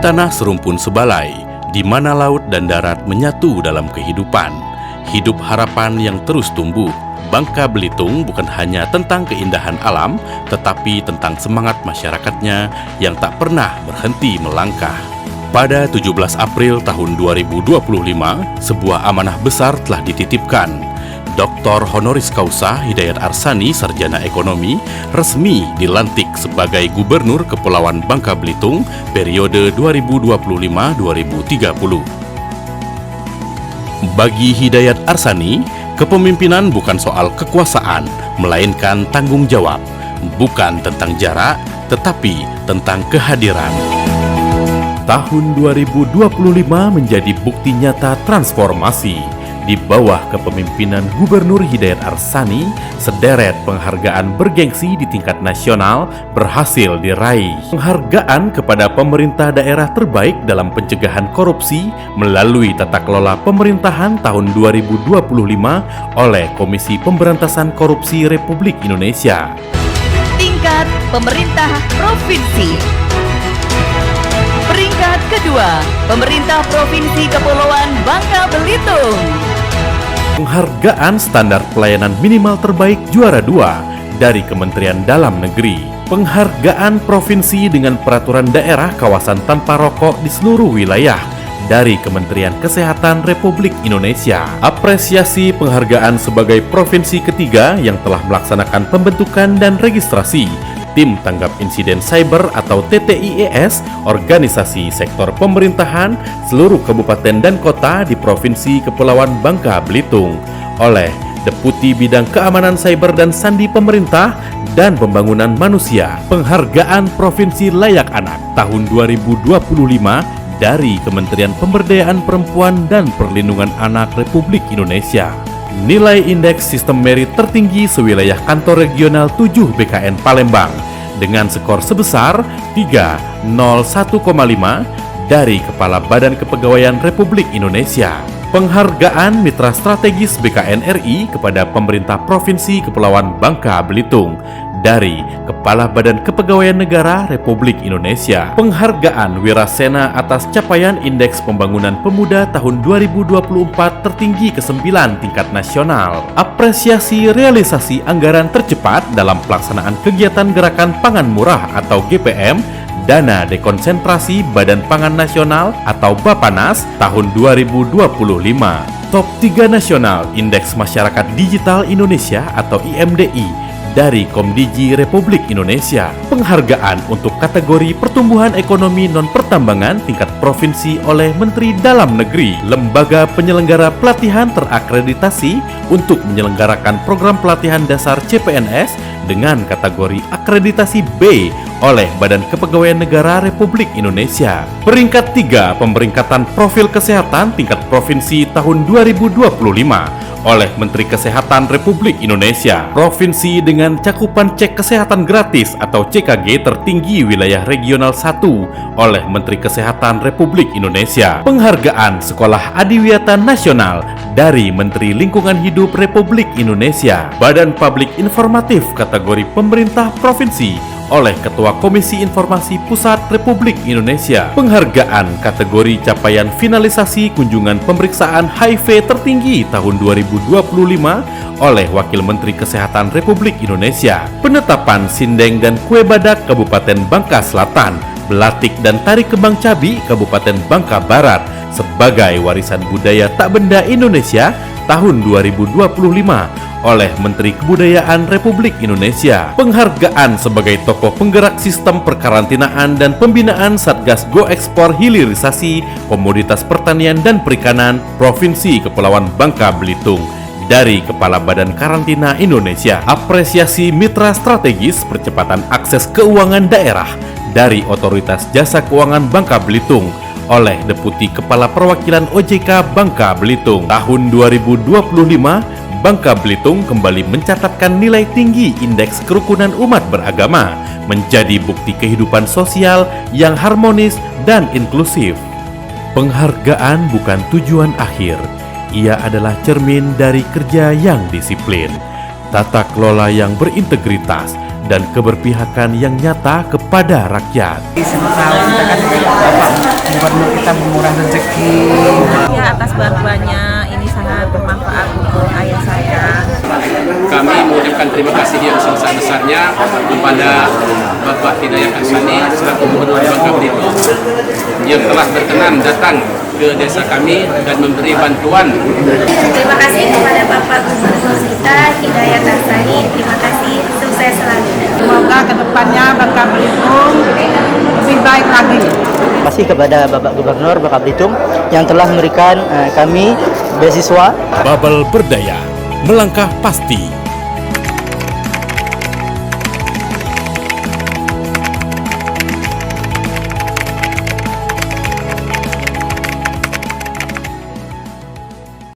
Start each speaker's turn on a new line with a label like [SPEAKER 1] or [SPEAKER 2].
[SPEAKER 1] tanah serumpun sebalai, di mana laut dan darat menyatu dalam kehidupan. Hidup harapan yang terus tumbuh. Bangka Belitung bukan hanya tentang keindahan alam, tetapi tentang semangat masyarakatnya yang tak pernah berhenti melangkah. Pada 17 April tahun 2025, sebuah amanah besar telah dititipkan. Dr. Honoris Causa Hidayat Arsani, Sarjana Ekonomi, resmi dilantik sebagai Gubernur Kepulauan Bangka Belitung periode 2025-2030. Bagi Hidayat Arsani, kepemimpinan bukan soal kekuasaan, melainkan tanggung jawab. Bukan tentang jarak, tetapi tentang kehadiran. Tahun 2025 menjadi bukti nyata transformasi. Di bawah kepemimpinan Gubernur Hidayat Arsani, sederet penghargaan bergengsi di tingkat nasional berhasil diraih. Penghargaan kepada pemerintah daerah terbaik dalam pencegahan korupsi melalui tata kelola pemerintahan tahun 2025 oleh Komisi Pemberantasan Korupsi Republik Indonesia.
[SPEAKER 2] Tingkat pemerintah provinsi. Peringkat kedua, Pemerintah Provinsi Kepulauan Bangka Belitung.
[SPEAKER 1] Penghargaan standar pelayanan minimal terbaik juara 2 dari Kementerian Dalam Negeri. Penghargaan provinsi dengan peraturan daerah kawasan tanpa rokok di seluruh wilayah dari Kementerian Kesehatan Republik Indonesia. Apresiasi penghargaan sebagai provinsi ketiga yang telah melaksanakan pembentukan dan registrasi Tim Tanggap Insiden Cyber atau TTIES, organisasi sektor pemerintahan seluruh kabupaten dan kota di Provinsi Kepulauan Bangka Belitung oleh Deputi Bidang Keamanan Cyber dan Sandi Pemerintah dan Pembangunan Manusia. Penghargaan Provinsi Layak Anak tahun 2025 dari Kementerian Pemberdayaan Perempuan dan Perlindungan Anak Republik Indonesia. Nilai indeks sistem merit tertinggi sewilayah kantor regional 7 BKN Palembang dengan skor sebesar 301,5 dari Kepala Badan Kepegawaian Republik Indonesia. Penghargaan Mitra Strategis BKN RI kepada Pemerintah Provinsi Kepulauan Bangka Belitung dari Kepala Badan Kepegawaian Negara Republik Indonesia. Penghargaan Wirasena atas capaian Indeks Pembangunan Pemuda tahun 2024 tertinggi ke-9 tingkat nasional. Apresiasi realisasi anggaran tercepat dalam pelaksanaan kegiatan Gerakan Pangan Murah atau GPM Dana Dekonsentrasi Badan Pangan Nasional atau Bapanas tahun 2025. Top 3 Nasional Indeks Masyarakat Digital Indonesia atau IMDI dari Komdigi Republik Indonesia. Penghargaan untuk kategori pertumbuhan ekonomi non-pertambangan tingkat provinsi oleh Menteri Dalam Negeri. Lembaga penyelenggara pelatihan terakreditasi untuk menyelenggarakan program pelatihan dasar CPNS dengan kategori akreditasi B oleh Badan Kepegawaian Negara Republik Indonesia. Peringkat 3 Pemeringkatan Profil Kesehatan tingkat provinsi tahun 2025 oleh Menteri Kesehatan Republik Indonesia. Provinsi dengan cakupan cek kesehatan gratis atau CKG tertinggi wilayah regional 1 oleh Menteri Kesehatan Republik Indonesia. Penghargaan Sekolah Adiwiyata Nasional dari Menteri Lingkungan Hidup Republik Indonesia. Badan Publik Informatif kategori Pemerintah Provinsi oleh Ketua Komisi Informasi Pusat Republik Indonesia. Penghargaan kategori capaian finalisasi kunjungan pemeriksaan HIV tertinggi tahun 2025 oleh Wakil Menteri Kesehatan Republik Indonesia. Penetapan Sindeng dan Kue Badak Kabupaten Bangka Selatan, Belatik dan Tari Kembang Cabi Kabupaten Bangka Barat sebagai warisan budaya tak benda Indonesia tahun 2025 oleh Menteri Kebudayaan Republik Indonesia. Penghargaan sebagai tokoh penggerak sistem perkarantinaan dan pembinaan Satgas Go Ekspor Hilirisasi Komoditas Pertanian dan Perikanan Provinsi Kepulauan Bangka Belitung dari Kepala Badan Karantina Indonesia. Apresiasi Mitra Strategis Percepatan Akses Keuangan Daerah dari Otoritas Jasa Keuangan Bangka Belitung oleh Deputi Kepala Perwakilan OJK Bangka Belitung. Tahun 2025 Bangka Belitung kembali mencatatkan nilai tinggi Indeks Kerukunan Umat Beragama, menjadi bukti kehidupan sosial yang harmonis dan inklusif. Penghargaan bukan tujuan akhir, ia adalah cermin dari kerja yang disiplin, tata kelola yang berintegritas, dan keberpihakan yang nyata kepada rakyat.
[SPEAKER 3] Senang kita kan Bapak Gubernur kita memurah rezeki.
[SPEAKER 4] Ya, atas bantuannya ini sangat bermanfaat untuk ayah saya.
[SPEAKER 5] Kami mengucapkan terima kasih yang sebesar-besarnya kepada Bapak Hidayat Hassani selaku Gubernur Bangka Belitung yang telah berkenan datang ke desa kami dan memberi bantuan.
[SPEAKER 6] Terima kasih kepada Bapak Gubernur kita Hidayat Hassani. Terima kasih, sukses selalu.
[SPEAKER 3] Semoga kedepannya Bangka Belitung lebih baik lagi.
[SPEAKER 7] Terima kasih kepada Bapak Gubernur Bangka Belitung yang telah memberikan kami beasiswa.
[SPEAKER 1] Babel Berdaya, melangkah pasti